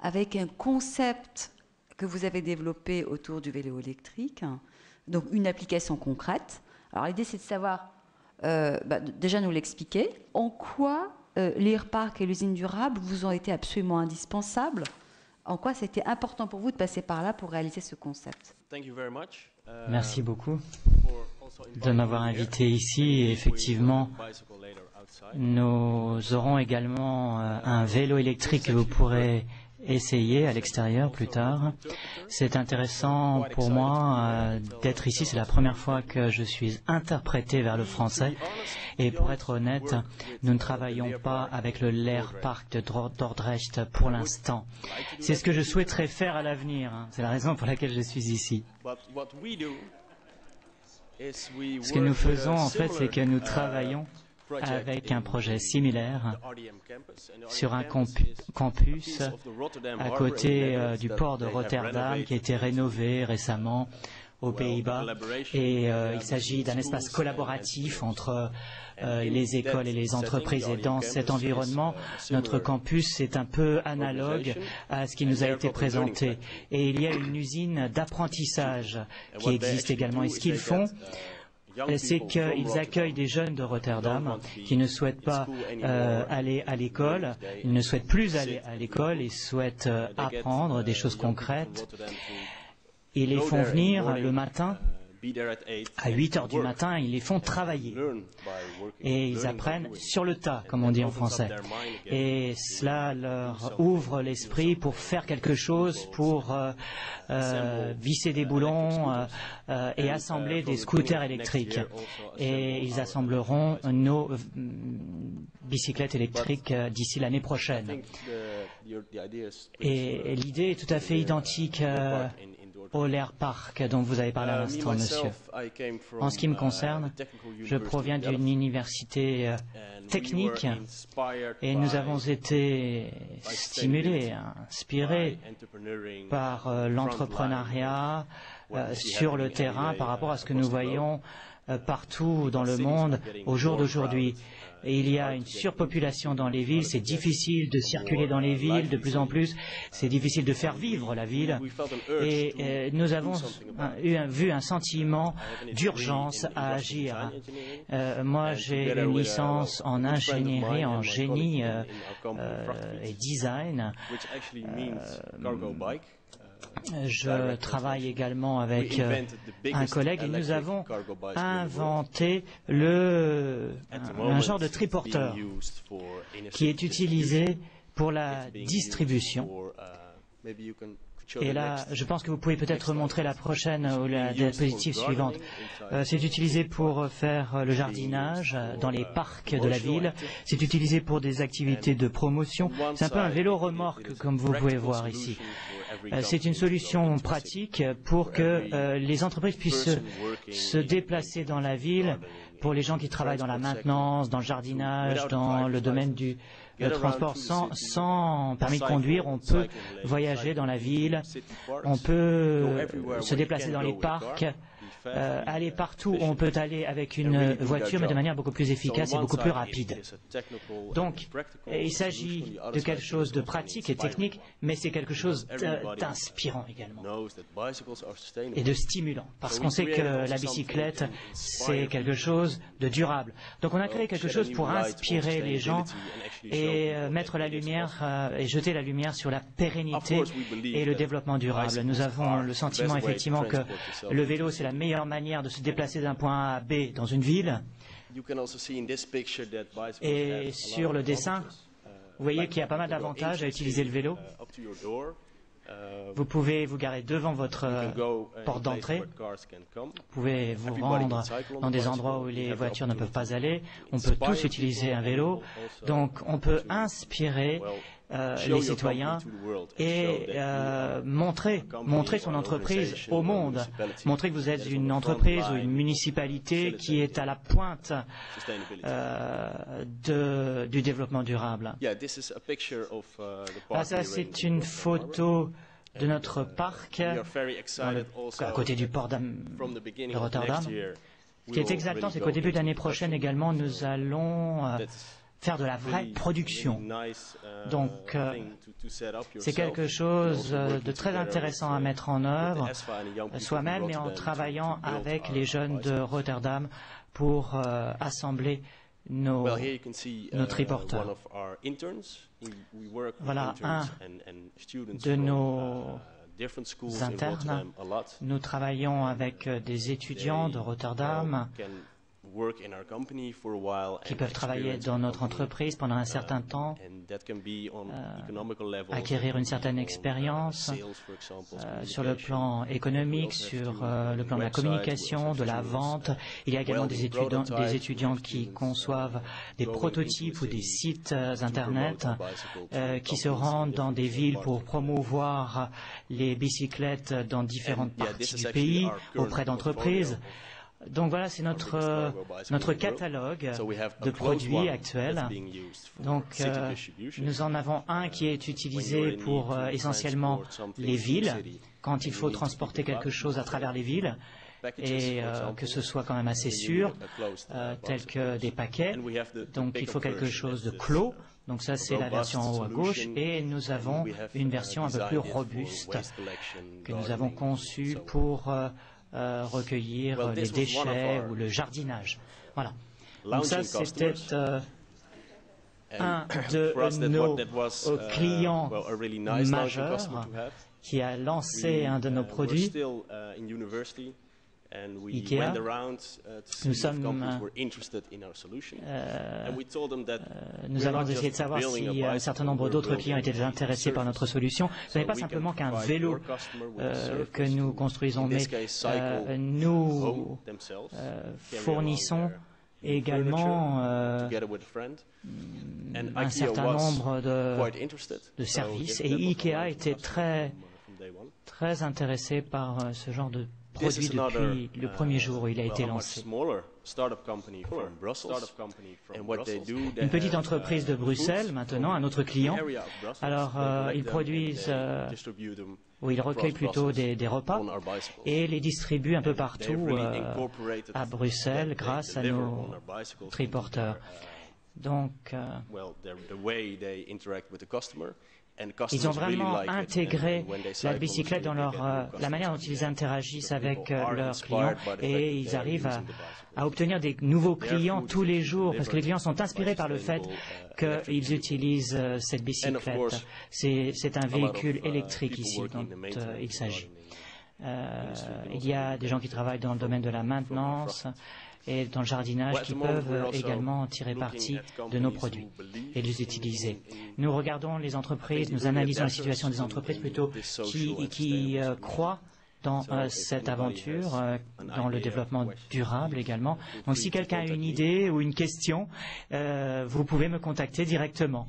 avec un concept que vous avez développé autour du vélo électrique, donc une application concrète. Alors l'idée c'est de savoir, déjà nous l'expliquer, en quoi l'Airpark et l'usine durable vous ont été absolument indispensables, en quoi c'était important pour vous de passer par là pour réaliser ce concept. Merci beaucoup de m'avoir invité ici. Et effectivement, nous aurons également un vélo électrique que vous pourrez essayer à l'extérieur plus tard. C'est intéressant pour moi d'être ici. C'est la première fois que je suis interprété vers le français. Et pour être honnête, nous ne travaillons pas avec le l'Airpark de Dordrecht pour l'instant. C'est ce que je souhaiterais faire à l'avenir. C'est la raison pour laquelle je suis ici. Ce que nous faisons, en fait, c'est que nous travaillons avec un projet similaire sur un campus à côté du port de Rotterdam qui a été rénové récemment aux Pays-Bas. Et il s'agit d'un espace collaboratif entre les écoles et les entreprises. Et dans cet environnement, notre campus est un peu analogue à ce qui nous a été présenté. Et il y a une usine d'apprentissage qui existe également. Et ce qu'ils font, c'est qu'ils accueillent des jeunes de Rotterdam qui ne souhaitent pas aller à l'école, ils ne souhaitent plus aller à l'école, ils souhaitent apprendre des choses concrètes. Ils les font venir le matin, à 8 heures du matin, ils les font travailler. Et ils apprennent sur le tas, comme on dit en français. Et cela leur ouvre l'esprit pour faire quelque chose, pour visser des boulons et assembler des scooters électriques. Et ils assembleront nos bicyclettes électriques d'ici l'année prochaine. Et l'idée est tout à fait identique au l'Airpark dont vous avez parlé à l'instant, monsieur. En ce qui me concerne, je proviens d'une université technique et nous avons été stimulés, inspirés par l'entrepreneuriat sur le terrain par rapport à ce que nous voyons partout dans le monde au jour d'aujourd'hui. Et il y a une surpopulation dans les villes, c'est difficile de circuler dans les villes de plus en plus, c'est difficile de faire vivre la ville. Et nous avons vu un sentiment d'urgence à agir. Moi, j'ai une licence en ingénierie, en génie et design. Je travaille également avec un collègue et nous avons inventé un genre de triporteur qui est utilisé pour la distribution. Et là, je pense que vous pouvez peut-être montrer la prochaine ou la diapositive suivante. C'est utilisé pour faire le jardinage dans les parcs de la ville. C'est utilisé pour des activités de promotion. C'est un peu un vélo-remorque, comme vous pouvez voir ici. C'est une solution pratique pour que les entreprises puissent se déplacer dans la ville. Pour les gens qui travaillent dans la maintenance, dans le jardinage, dans le domaine du transport sans permis de conduire, on peut voyager dans la ville, on peut se déplacer dans les parcs, aller partout où on peut aller avec une voiture, mais de manière beaucoup plus efficace et beaucoup plus rapide. Donc, il s'agit de quelque chose de pratique et technique, mais c'est quelque chose d'inspirant également et de stimulant, parce qu'on sait que la bicyclette, c'est quelque chose de durable. Donc on a créé quelque chose pour inspirer les gens et mettre la lumière et jeter la lumière sur la pérennité et le développement durable. Nous avons le sentiment effectivement que le vélo, c'est la meilleure manière de se déplacer d'un point A à B dans une ville. Et sur le dessin, vous voyez qu'il y a pas mal d'avantages à utiliser le vélo. Vous pouvez vous garer devant votre porte d'entrée. Vous pouvez vous rendre dans des endroits où les voitures ne peuvent pas aller. On peut tous utiliser un vélo. Donc on peut inspirer les citoyens et montrer son entreprise au monde. Montrer que vous êtes une entreprise ou une municipalité qui est à la pointe du développement durable. Ça, c'est une photo de notre parc à côté du port de Rotterdam. Ce qui est exactant, c'est qu'au début de l'année prochaine également, nous allons faire de la vraie production. Donc, c'est quelque chose de très intéressant à mettre en œuvre soi-même et en travaillant avec les jeunes de Rotterdam pour assembler nos triporteurs. Voilà un de nos internes. Nous travaillons avec des étudiants de Rotterdam qui peuvent travailler dans notre entreprise pendant un certain temps, acquérir une certaine expérience sur le plan économique, sur le plan de la communication, de la vente. Il y a également des étudiants qui conçoivent des prototypes ou des sites Internet qui se rendent dans des villes pour promouvoir les bicyclettes dans différentes parties du pays auprès d'entreprises. Donc voilà, c'est notre catalogue de produits actuels. Donc nous en avons un qui est utilisé pour essentiellement les villes, quand il faut transporter quelque chose à travers les villes, et que ce soit quand même assez sûr, tel que des paquets. Donc il faut quelque chose de clos. Donc ça, c'est la version en haut à gauche. Et nous avons une version un peu plus robuste que nous avons conçue pour recueillir les déchets ou le jardinage. Voilà. Donc ça, c'était un de nos clients majeurs qui a lancé un de nos produits, IKEA. Nous avons essayé de savoir si un certain nombre d'autres clients étaient intéressés par notre solution. Ce n'est pas simplement qu'un vélo que nous construisons, mais nous fournissons également un certain nombre de services. Et IKEA était très intéressé par ce genre de produit depuis le premier jour où il a été lancé. Une petite entreprise de Bruxelles, maintenant, un autre client. Alors, ils produisent, ou ils recueillent plutôt des repas et les distribuent un peu partout à Bruxelles grâce à nos triporteurs. Donc, ils ont vraiment intégré la bicyclette dans la manière dont ils interagissent avec leurs clients et ils arrivent à obtenir des nouveaux clients tous les jours parce que les clients sont inspirés par le fait qu'ils utilisent cette bicyclette. C'est un véhicule électrique ici dont il s'agit. Il y a des gens qui travaillent dans le domaine de la maintenance et dans le jardinage qui peuvent également tirer parti de nos produits et les utiliser. Nous regardons les entreprises, nous analysons la situation des entreprises plutôt qui croient dans cette aventure, dans le développement durable également. Donc si quelqu'un a une idée ou une question, vous pouvez me contacter directement.